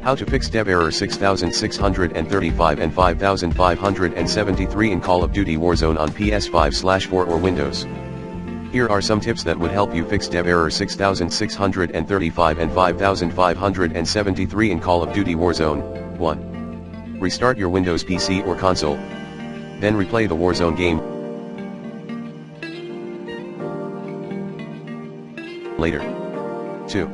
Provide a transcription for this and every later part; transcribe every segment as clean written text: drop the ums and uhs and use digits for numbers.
How to fix dev error 6635 and 5573 in Call of Duty Warzone on PS5/4 or Windows. Here are some tips that would help you fix dev error 6635 and 5573 in Call of Duty Warzone. 1. Restart your Windows PC or console. Then replay the Warzone game later. 2.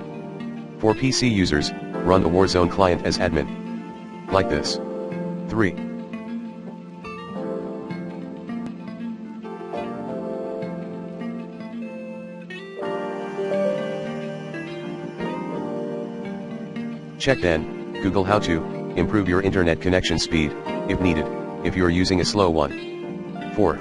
For PC users, run the Warzone client as admin. Like this. 3. Check then, Google how to improve your internet connection speed, if needed, if you're using a slow one. 4.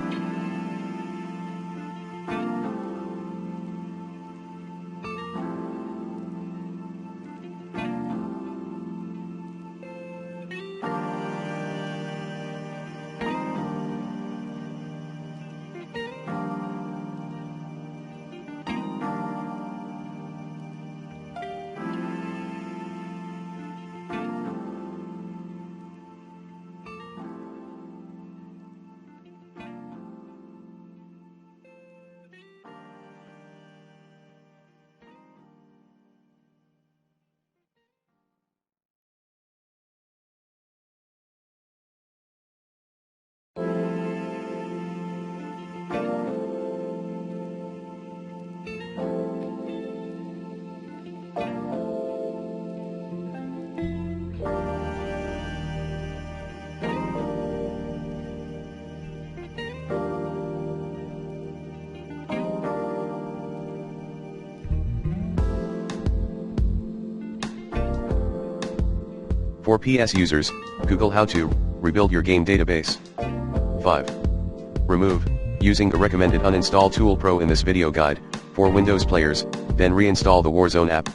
For PS users, Google how to rebuild your game database. 5. Remove, using the recommended uninstall tool Pro in this video guide, for Windows players, then reinstall the Warzone app.